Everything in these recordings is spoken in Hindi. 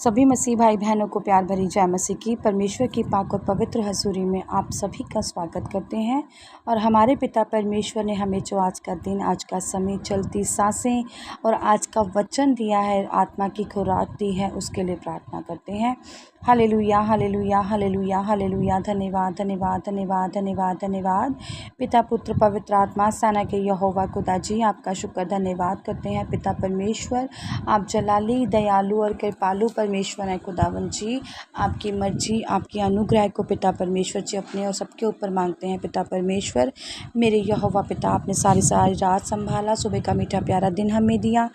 सभी मसीह भाई बहनों को प्यार भरी जय मसीह की। परमेश्वर की पाक और पवित्र हजूरी में आप सभी का स्वागत करते हैं। और हमारे पिता परमेश्वर ने हमें जो आज का दिन, आज का समय, चलती सांसें और आज का वचन दिया है, आत्मा की खुराक दी है, उसके लिए प्रार्थना करते हैं। Hallelujah, hallelujah, hallelujah, hallelujah. धन्यवाद, धन्यवाद, धन्यवाद, धन्यवाद, धन्यवाद। पिता, पुत्र, पवित्र आत्मा, सेना के यहोवा खुदा जी, आपका शुक्र धन्यवाद करते हैं। पिता परमेश्वर, आप जलाली, दयालु और कृपालु परमेश्वर हैं खुदावन जी। आपकी मर्जी, आपकी अनुग्रह को पिता परमेश्वर जी अपने और सबके ऊपर मांगते हैं। पिता परमेश्वर, मेरे यहोवा पिता, आपने सारी रात संभाला, सुबह का मीठा प्यारा दिन हमें दिया,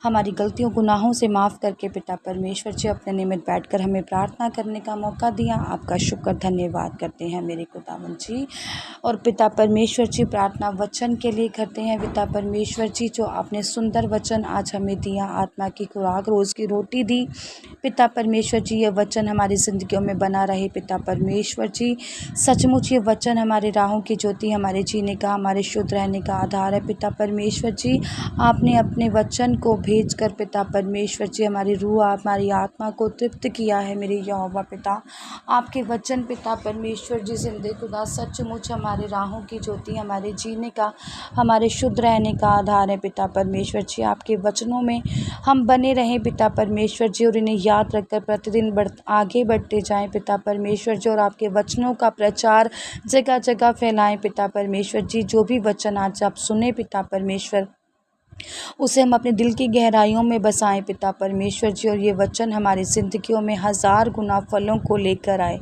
हमारी गलतियों गुनाहों से माफ़ करके पिता परमेश्वर जी अपने निमित्त बैठकर हमें प्रार्थना करने का मौका दिया। आपका शुक्र धन्यवाद करते हैं मेरे खुदावन जी। और पिता परमेश्वर जी, प्रार्थना वचन के लिए करते हैं। पिता परमेश्वर जी, जो आपने सुंदर वचन आज हमें दिया, आत्मा की खुराक, रोज़ की रोटी दी, पिता परमेश्वर जी, ये वचन हमारी ज़िंदगियों में बना रहे। पिता परमेश्वर जी, सचमुच ये वचन हमारे राहों की ज्योति, हमारे जीने का, हमारे शुद्ध रहने का आधार है। पिता परमेश्वर जी, आपने अपने वचन को भेजकर पिता परमेश्वर जी हमारी रूह, हमारी आत्मा को तृप्त किया है मेरे यहोवा पिता। आपके वचन पिता परमेश्वर जी जिंदे खुदा सचमुच हमारे राहों की ज्योति, हमारे जीने का, हमारे शुद्ध रहने का आधार है। पिता परमेश्वर जी, आपके वचनों में हम बने रहें पिता परमेश्वर जी, और इन्हें याद रखकर प्रतिदिन आगे बढ़ते जाएं पिता परमेश्वर जी, और आपके वचनों का प्रचार जगह जगह फैलाएं पिता परमेश्वर जी। जो भी वचन आज आप सुने पिता परमेश्वर, उसे हम अपने दिल की गहराइयों में बसाएं पिता परमेश्वर जी, और ये वचन हमारी ज़िंदगियों में 1000 गुना फलों को लेकर आए।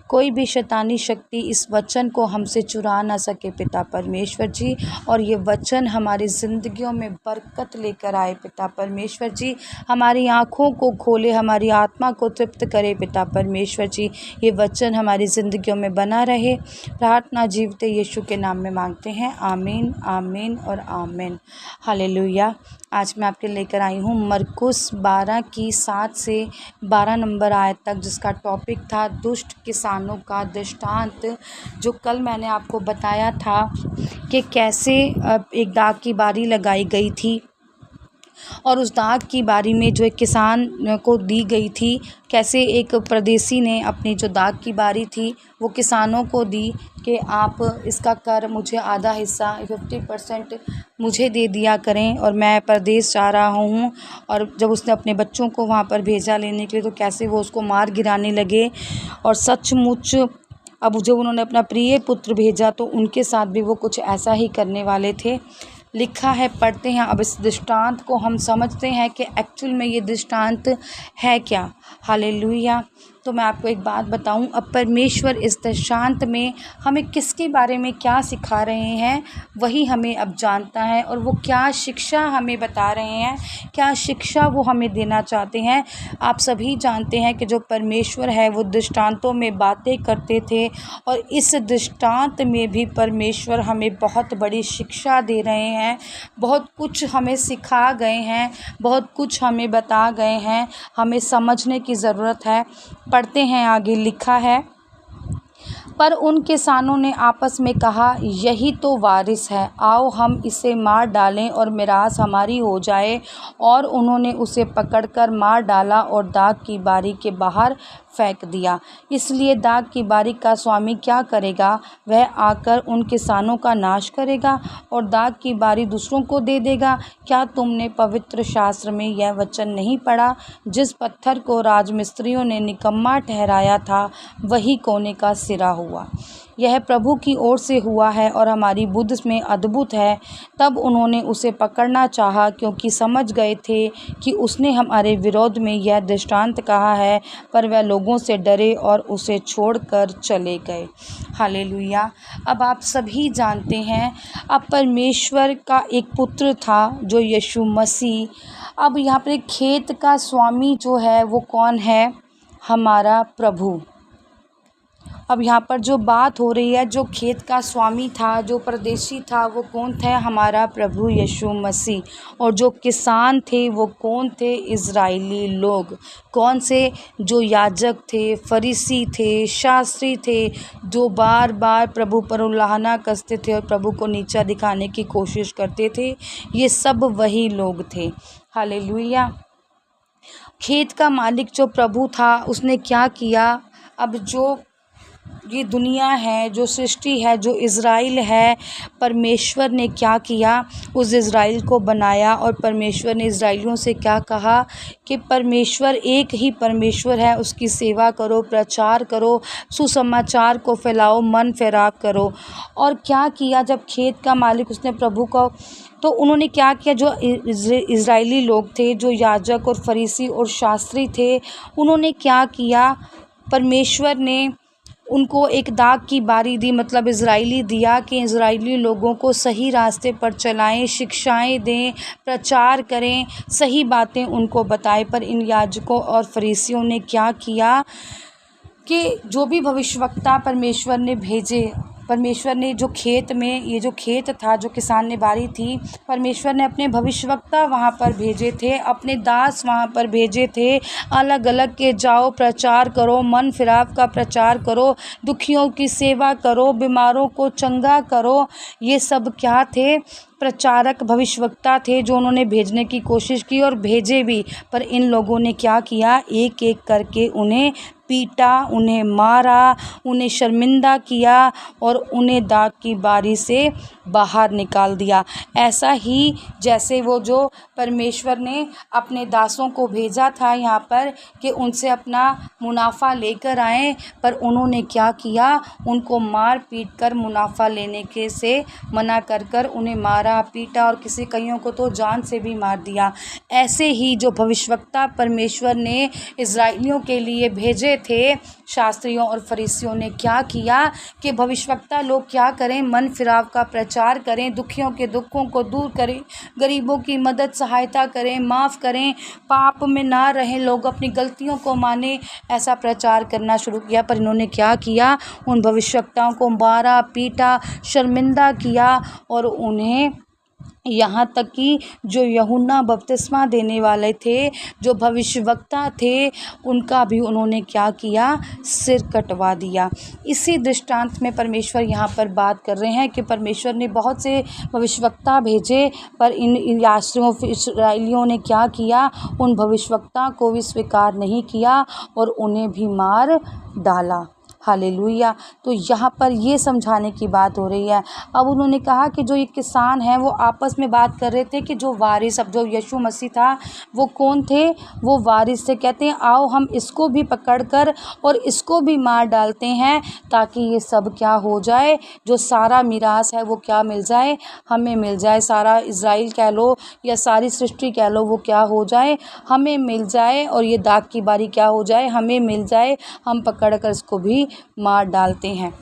कोई भी शैतानी शक्ति इस वचन को हमसे चुरा ना सके पिता परमेश्वर जी, और ये वचन हमारी ज़िंदगियों में बरकत लेकर आए पिता परमेश्वर जी। हमारी आँखों को खोले, हमारी आत्मा को तृप्त करे पिता परमेश्वर जी। ये वचन हमारी ज़िंदगियों में बना रहे। प्रार्थना जीवते यीशु के नाम में मांगते हैं, आमीन, आमीन और आमीन। हालेलुया। आज मैं आपके लेकर आई हूँ मरकुस 12 की 7 से 12 नंबर आयत तक, जिसका टॉपिक था दुष्ट किसानों का दृष्टांत। जो कल मैंने आपको बताया था कि कैसे एक दाग की बारी लगाई गई थी, और उस दाग की बारी में जो एक किसान को दी गई थी, कैसे एक परदेसी ने अपनी जो दाग की बारी थी वो किसानों को दी कि आप इसका कर मुझे आधा हिस्सा 50% मुझे दे दिया करें, और मैं परदेश जा रहा हूँ। और जब उसने अपने बच्चों को वहाँ पर भेजा लेने के लिए, तो कैसे वो उसको मार गिराने लगे। और सचमुच अब जब उन्होंने अपना प्रिय पुत्र भेजा, तो उनके साथ भी वो कुछ ऐसा ही करने वाले थे। लिखा है, पढ़ते हैं अब इस दृष्टांत को, हम समझते हैं कि एक्चुअल में ये दृष्टांत है क्या। हालेलुया। तो मैं आपको एक बात बताऊं, अब परमेश्वर इस दृष्टांत में हमें किसके बारे में क्या सिखा रहे हैं, वही हमें अब जानता है। और वो क्या शिक्षा हमें बता रहे हैं, क्या शिक्षा वो हमें देना चाहते हैं। आप सभी जानते हैं कि जो परमेश्वर है वो दृष्टांतों में बातें करते थे, और इस दृष्टांत में भी परमेश्वर हमें बहुत बड़ी शिक्षा दे रहे हैं। बहुत कुछ हमें सिखा गए हैं, बहुत कुछ हमें बता गए हैं, हमें समझने की ज़रूरत है। पढ़ते हैं आगे, लिखा है, पर उन किसानों ने आपस में कहा, यही तो वारिस है, आओ हम इसे मार डालें और मिरास हमारी हो जाए। और उन्होंने उसे पकड़कर मार डाला और दाग की बारी के बाहर फेंक दिया। इसलिए दाग की बारी का स्वामी क्या करेगा, वह आकर उन किसानों का नाश करेगा और दाग की बारी दूसरों को दे देगा। क्या तुमने पवित्र शास्त्र में यह वचन नहीं पढ़ा, जिस पत्थर को राजमिस्त्रियों ने निकम्मा ठहराया था, वही कोने का सिरा हुआ। यह प्रभु की ओर से हुआ है और हमारी बुद्धि में अद्भुत है। तब उन्होंने उसे पकड़ना चाहा, क्योंकि समझ गए थे कि उसने हमारे विरोध में यह दृष्टांत कहा है, पर वह लोगों से डरे और उसे छोड़कर चले गए। हालेलुया। अब आप सभी जानते हैं, अब परमेश्वर का एक पुत्र था जो यीशु मसीह। अब यहाँ पर एक खेत का स्वामी जो है वो कौन है, हमारा प्रभु। अब यहाँ पर जो बात हो रही है, जो खेत का स्वामी था, जो परदेशी था, वो कौन थे, हमारा प्रभु यीशु मसीह। और जो किसान थे वो कौन थे, इज़राइली लोग। कौन से, जो याजक थे, फरीसी थे, शास्त्री थे, जो बार बार प्रभु पर उलाहना कसते थे और प्रभु को नीचा दिखाने की कोशिश करते थे। ये सब वही लोग थे। हालेलुया। खेत का मालिक जो प्रभु था उसने क्या किया, अब जो ये दुनिया है, जो सृष्टि है, जो इज़राइल है, परमेश्वर ने क्या किया, उस इज़राइल को बनाया। और परमेश्वर ने इज़राइलियों से क्या कहा कि परमेश्वर एक ही परमेश्वर है, उसकी सेवा करो, प्रचार करो, सुसमाचार को फैलाओ, मन फेराव करो। और क्या किया जब खेत का मालिक उसने प्रभु को, तो उन्होंने क्या किया, जो इज़राइली लोग थे, जो याजक और फरीसी और शास्त्री थे, उन्होंने क्या किया, परमेश्वर ने उनको एक दाग की बारी दी, मतलब इज़राइली दिया कि इज़राइली लोगों को सही रास्ते पर चलाएं, शिक्षाएं दें, प्रचार करें, सही बातें उनको बताएं। पर इन याजकों और फरीसियों ने क्या किया कि जो भी भविष्यवक्ता परमेश्वर ने भेजे, परमेश्वर ने जो खेत में, ये जो खेत था, जो किसान ने बारी थी, परमेश्वर ने अपने भविष्यवक्ता वहाँ पर भेजे थे, अपने दास वहाँ पर भेजे थे, अलग अलग के जाओ, प्रचार करो, मन फिराव का प्रचार करो, दुखियों की सेवा करो, बीमारों को चंगा करो। ये सब क्या थे, प्रचारक भविष्यवक्ता थे जो उन्होंने भेजने की कोशिश की और भेजे भी। पर इन लोगों ने क्या किया, एक एक करके उन्हें पीटा, उन्हें मारा, उन्हें शर्मिंदा किया और उन्हें दाग की बारी से बाहर निकाल दिया। ऐसा ही जैसे वो जो परमेश्वर ने अपने दासों को भेजा था यहाँ पर कि उनसे अपना मुनाफा लेकर आएं, पर उन्होंने क्या किया, उनको मार पीट कर मुनाफा लेने के से मना कर कर उन्हें मारा, पीटा और कईयों को तो जान से भी मार दिया। ऐसे ही जो भविष्यवक्ता परमेश्वर ने इज़राइलियों के लिए भेजे थे, शास्त्रियों और फरीसियों ने क्या किया कि भविष्यवक्ता लोग क्या करें, मन फिराव का प्रचार करें, दुखियों के दुखों को दूर करें, गरीबों की मदद सहायता करें, माफ़ करें, पाप में ना रहें, लोग अपनी गलतियों को माने, ऐसा प्रचार करना शुरू किया। पर इन्होंने क्या किया, उन भविष्यवक्ताओं को मारा, पीटा, शर्मिंदा किया और उन्हें यहाँ तक कि जो यूहन्ना बपतिस्मा देने वाले थे, जो भविष्यवक्ता थे, उनका भी उन्होंने क्या किया, सिर कटवा दिया। इसी दृष्टांत में परमेश्वर यहाँ पर बात कर रहे हैं कि परमेश्वर ने बहुत से भविष्यवक्ता भेजे, पर इन यात्रियों इस्राएलियों ने क्या किया, उन भविष्यवक्ता को भी स्वीकार नहीं किया और उन्हें भी मार डाला। हालेलुया। तो यहाँ पर ये समझाने की बात हो रही है। अब उन्होंने कहा कि जो ये किसान हैं वो आपस में बात कर रहे थे कि जो वारिस, अब जो यीशु मसीह था वो कौन थे, वो वारिस थे। कहते हैं आओ हम इसको भी पकड़कर और इसको भी मार डालते हैं ताकि ये सब क्या हो जाए, जो सारा मीरास है वो क्या मिल जाए, हमें मिल जाए। सारा इज़राइल कह लो या सारी सृष्टि कह लो, वो क्या हो जाए, हमें मिल जाए और ये दाग की बारी क्या हो जाए, हमें मिल जाए। हम पकड़ कर इसको भी मार डालते हैं।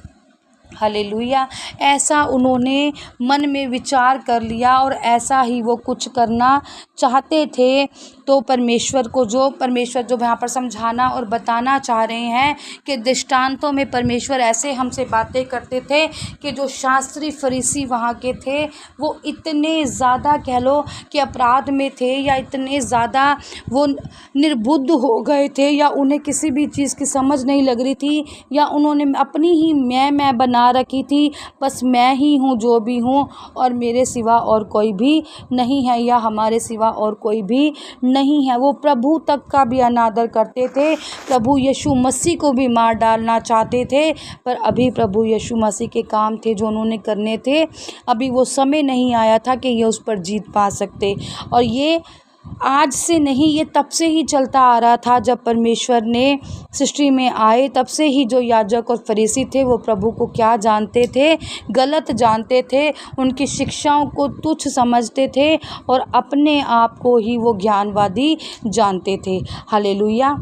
हालेलुया। ऐसा उन्होंने मन में विचार कर लिया और ऐसा ही वो कुछ करना चाहते थे। तो परमेश्वर जो यहाँ पर समझाना और बताना चाह रहे हैं कि दृष्टांतों में परमेश्वर ऐसे हमसे बातें करते थे कि जो शास्त्री फरीसी वहाँ के थे वो इतने ज़्यादा कह लो कि अपराध में थे, या इतने ज़्यादा वो निर्बुद्ध हो गए थे, या उन्हें किसी भी चीज़ की समझ नहीं लग रही थी, या उन्होंने अपनी ही मैं बना रखी थी, बस मैं ही हूँ जो भी हूँ और मेरे सिवा और कोई भी नहीं है, या हमारे सिवा और कोई भी नहीं है। वो प्रभु तक का भी अनादर करते थे, प्रभु यीशु मसीह को भी मार डालना चाहते थे। पर अभी प्रभु यीशु मसीह के काम थे जो उन्होंने करने थे, अभी वो समय नहीं आया था कि ये उस पर जीत पा सकते। और ये आज से नहीं, ये तब से ही चलता आ रहा था जब परमेश्वर ने सृष्टि में आए। तब से ही जो याजक और फरीसी थे वो प्रभु को क्या जानते थे, गलत जानते थे, उनकी शिक्षाओं को तुच्छ समझते थे और अपने आप को ही वो ज्ञानवादी जानते थे। हालेलुया।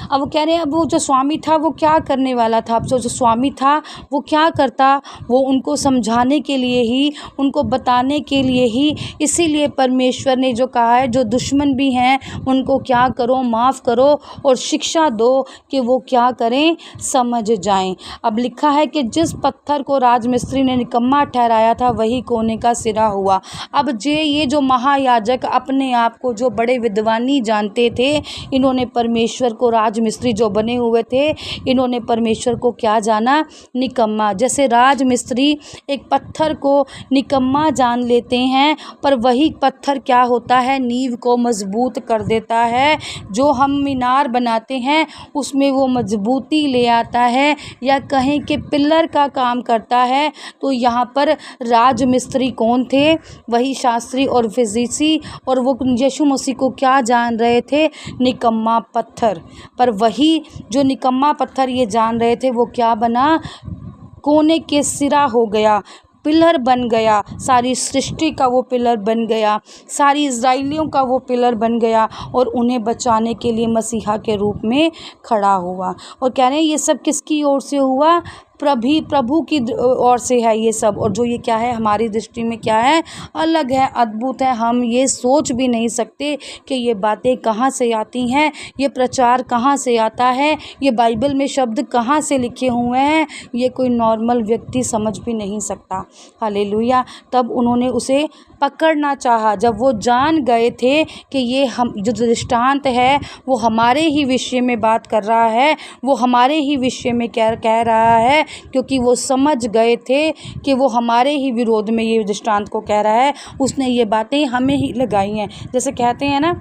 अब वो कह रहे हैं, अब वो जो स्वामी था वो क्या करने वाला था, अब जो स्वामी था वो क्या करता, वो उनको समझाने के लिए ही, उनको बताने के लिए ही, इसीलिए परमेश्वर ने जो कहा है जो दुश्मन भी हैं उनको क्या करो, माफ़ करो और शिक्षा दो कि वो क्या करें, समझ जाएं। अब लिखा है कि जिस पत्थर को राजमिस्त्री ने निकम्मा ठहराया था वही कोने का सिरा हुआ। अब ये जो महायाजक अपने आप को जो बड़े विद्वानी जानते थे, इन्होंने परमेश्वर को राजमिस्त्री जो बने हुए थे, इन्होंने परमेश्वर को क्या जाना? निकम्मा। जैसे राजमिस्त्री एक पत्थर को निकम्मा जान लेते हैं, पर वही पत्थर क्या होता है? नींव को मजबूत कर देता है। जो हम मीनार बनाते हैं उसमें वो मजबूती ले आता है, या कहें कि पिलर का काम करता है। तो यहाँ पर राजमिस्त्री कौन थे? वही शास्त्री और फरीसी, और वो यीशु मसीह को क्या जान रहे थे? निकम्मा पत्थर। पर वही जो निकम्मा पत्थर ये जान रहे थे, वो क्या बना? कोने के सिरा हो गया, पिलर बन गया। सारी सृष्टि का वो पिलर बन गया, सारी इज़राइलियों का वो पिलर बन गया, और उन्हें बचाने के लिए मसीहा के रूप में खड़ा हुआ। और कह रहे हैं ये सब किसकी ओर से हुआ? प्रभु की ओर से है ये सब। और जो ये क्या है, हमारी दृष्टि में क्या है? अलग है, अद्भुत है। हम ये सोच भी नहीं सकते कि ये बातें कहाँ से आती हैं, ये प्रचार कहाँ से आता है, ये बाइबल में शब्द कहाँ से लिखे हुए हैं, ये कोई नॉर्मल व्यक्ति समझ भी नहीं सकता। हालेलुया। तब उन्होंने उसे पकड़ना चाहा। जब वो जान गए थे कि ये हम जो दृष्टांत है वो हमारे ही विषय में बात कर रहा है, वो हमारे ही विषय में कह रहा है, क्योंकि वो समझ गए थे कि वो हमारे ही विरोध में ये दृष्टांत को कह रहा है, उसने ये बातें हमें ही लगाई हैं। जैसे कहते हैं ना,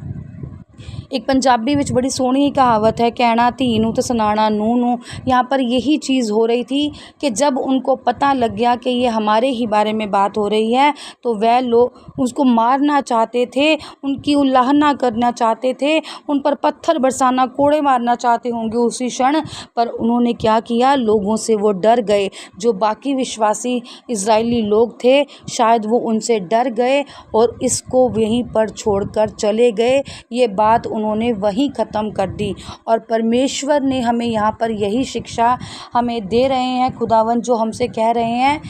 एक पंजाबी विच बड़ी सोहनी कहावत है, कहना धी नूं ते सुनाना नूं नूं। यहाँ पर यही चीज़ हो रही थी कि जब उनको पता लग गया कि ये हमारे ही बारे में बात हो रही है, तो वह लोग उसको मारना चाहते थे, उनकी उल्लाहना करना चाहते थे, उन पर पत्थर बरसाना, कोड़े मारना चाहते होंगे उसी क्षण। पर उन्होंने क्या किया? लोगों से वो डर गए। जो बाकी विश्वासी इज़राइली लोग थे, शायद वो उनसे डर गए और इसको वहीं पर छोड़कर चले गए। ये बात उन्होंने वहीं ख़त्म कर दी। और परमेश्वर ने हमें यहाँ पर यही शिक्षा हमें दे रहे हैं, खुदावंद जो हमसे कह रहे हैं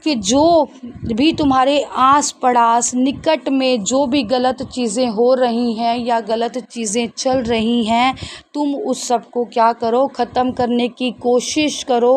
कि जो भी तुम्हारे आस पड़ास निकट में जो भी गलत चीज़ें हो रही हैं या गलत चीज़ें चल रही हैं, तुम उस सब को क्या करो? ख़त्म करने की कोशिश करो,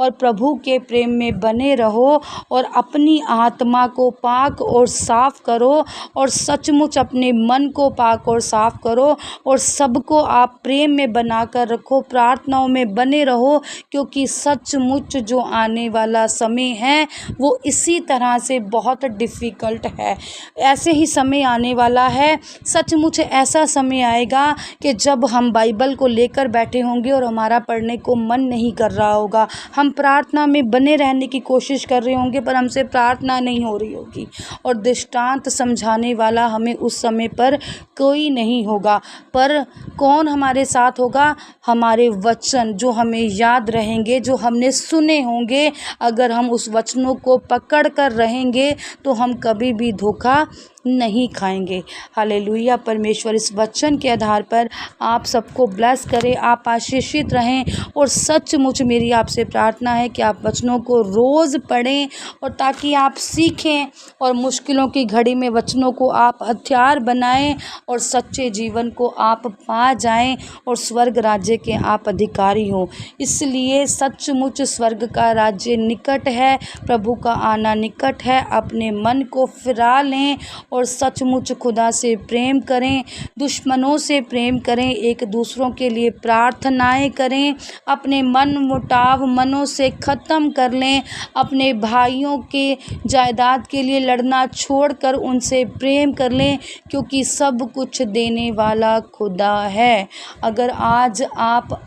और प्रभु के प्रेम में बने रहो, और अपनी आत्मा को पाक और साफ़ करो, और सचमुच अपने मन को पाक और साफ़ करो, और सबको आप प्रेम में बना कर रखो, प्रार्थनाओं में बने रहो, क्योंकि सचमुच जो आने वाला समय है वो इसी तरह से बहुत डिफ़िकल्ट है। ऐसे ही समय आने वाला है, सचमुच ऐसा समय आएगा कि जब हम बाइबल को लेकर बैठे होंगे और हमारा पढ़ने को मन नहीं कर रहा होगा। हम प्रार्थना में बने रहने की कोशिश कर रहे होंगे, पर हमसे प्रार्थना नहीं हो रही होगी, और दृष्टांत समझाने वाला हमें उस समय पर कोई नहीं होगा। पर कौन हमारे साथ होगा? हमारे वचन जो हमें याद रहेंगे, जो हमने सुने होंगे। अगर हम उस वचनों को पकड़ कर रहेंगे तो हम कभी भी धोखा नहीं खाएंगे। हालेलुया। परमेश्वर इस वचन के आधार पर आप सबको ब्लेस करें, आप आशीषित रहें। और सचमुच मेरी आपसे प्रार्थना है कि आप वचनों को रोज़ पढ़ें, और ताकि आप सीखें और मुश्किलों की घड़ी में वचनों को आप हथियार बनाएं, और सच्चे जीवन को आप पा जाएं, और स्वर्ग राज्य के आप अधिकारी हों। इसलिए सचमुच स्वर्ग का राज्य निकट है, प्रभु का आना निकट है। अपने मन को फिरा लें और सचमुच खुदा से प्रेम करें, दुश्मनों से प्रेम करें, एक दूसरों के लिए प्रार्थनाएं करें, अपने मन मुटाव मनों से ख़त्म कर लें, अपने भाइयों के जायदाद के लिए लड़ना छोड़कर उनसे प्रेम कर लें, क्योंकि सब कुछ देने वाला खुदा है। अगर आज आप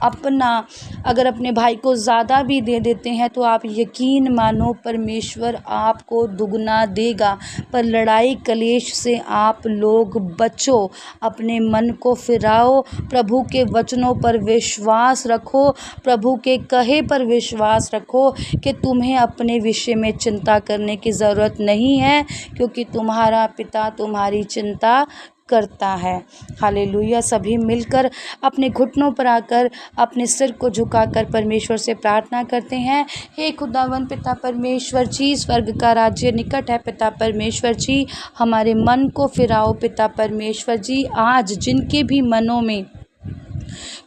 अगर अपने भाई को ज़्यादा भी दे देते हैं तो आप यकीन मानो परमेश्वर आपको दुगना देगा। पर लड़ाई कलेश से आप लोग बचो, अपने मन को फिराओ, प्रभु के वचनों पर विश्वास रखो, प्रभु के कहे पर विश्वास रखो कि तुम्हें अपने विषय में चिंता करने की ज़रूरत नहीं है, क्योंकि तुम्हारा पिता तुम्हारी चिंता करता है। हालेलुया। सभी मिलकर अपने घुटनों पर आकर अपने सिर को झुकाकर परमेश्वर से प्रार्थना करते हैं। हे खुदावंद पिता परमेश्वर जी, स्वर्ग का राज्य निकट है पिता परमेश्वर जी, हमारे मन को फिराओ पिता परमेश्वर जी। आज जिनके भी मनों में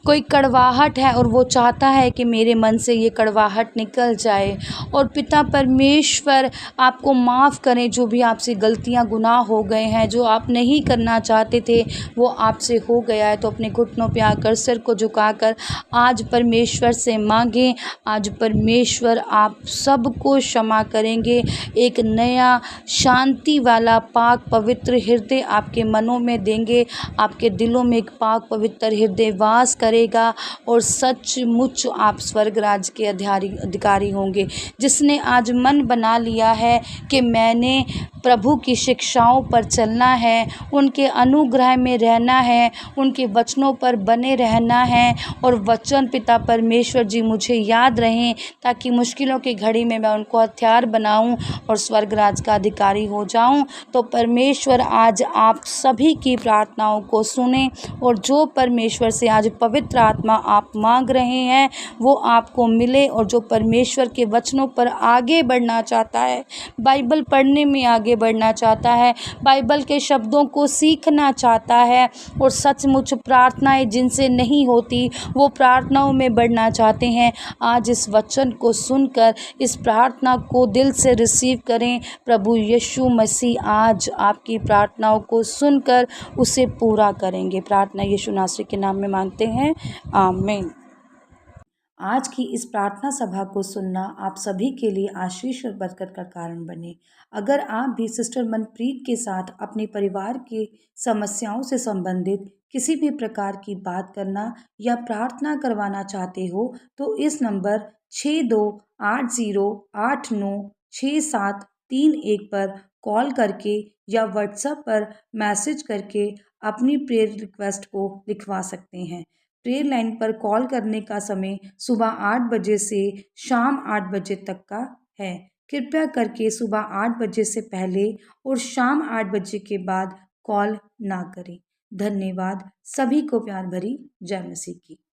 कोई कड़वाहट है और वो चाहता है कि मेरे मन से ये कड़वाहट निकल जाए। और पिता परमेश्वर आपको माफ़ करें, जो भी आपसे गलतियाँ गुनाह हो गए हैं, जो आप नहीं करना चाहते थे वो आपसे हो गया है। तो अपने घुटनों पे आकर सिर को झुकाकर आज परमेश्वर से मांगें। आज परमेश्वर आप सबको क्षमा करेंगे। एक नया शांति वाला पाक पवित्र हृदय आपके मनों में देंगे। आपके दिलों में एक पाक पवित्र हृदय वास करेगा और सचमुच आप स्वर्ग राज्य के अधिकारी होंगे। जिसने आज मन बना लिया है कि मैंने प्रभु की शिक्षाओं पर चलना है, उनके अनुग्रह में रहना है, उनके वचनों पर बने रहना है और वचन पिता परमेश्वर जी मुझे याद रहें, ताकि मुश्किलों की घड़ी में मैं उनको हथियार बनाऊं और स्वर्ग राज्य का अधिकारी हो जाऊं। तो परमेश्वर आज आप सभी की प्रार्थनाओं को सुने और जो परमेश्वर से आज पवित्र आत्मा आप मांग रहे हैं वो आपको मिले। और जो परमेश्वर के वचनों पर आगे बढ़ना चाहता है, बाइबल पढ़ने में आगे बढ़ना चाहता है, बाइबल के शब्दों को सीखना चाहता है और सचमुच प्रार्थनाएं जिनसे नहीं होती वो प्रार्थनाओं में बढ़ना चाहते हैं, आज इस वचन को सुनकर इस प्रार्थना को दिल से रिसीव करें। प्रभु यीशु मसीह आज आपकी प्रार्थनाओं को सुनकर उसे पूरा करेंगे। प्रार्थना यीशु नासरी के नाम में मांगते हैं, आमीन। आज की इस प्रार्थना सभा को सुनना आप सभी के लिए आशीष और बरकत का कारण बने। अगर आप भी सिस्टर मनप्रीत के साथ अपने परिवार की समस्याओं से संबंधित किसी भी प्रकार की बात करना या प्रार्थना करवाना चाहते हो तो इस नंबर 6280896731 पर कॉल करके या व्हाट्सएप पर मैसेज करके अपनी प्रेयर रिक्वेस्ट को लिखवा सकते हैं। प्रेयर लाइन पर कॉल करने का समय सुबह 8 बजे से शाम 8 बजे तक का है। कृपया करके सुबह 8 बजे से पहले और शाम 8 बजे के बाद कॉल ना करें। धन्यवाद। सभी को प्यार भरी जय मसीह की।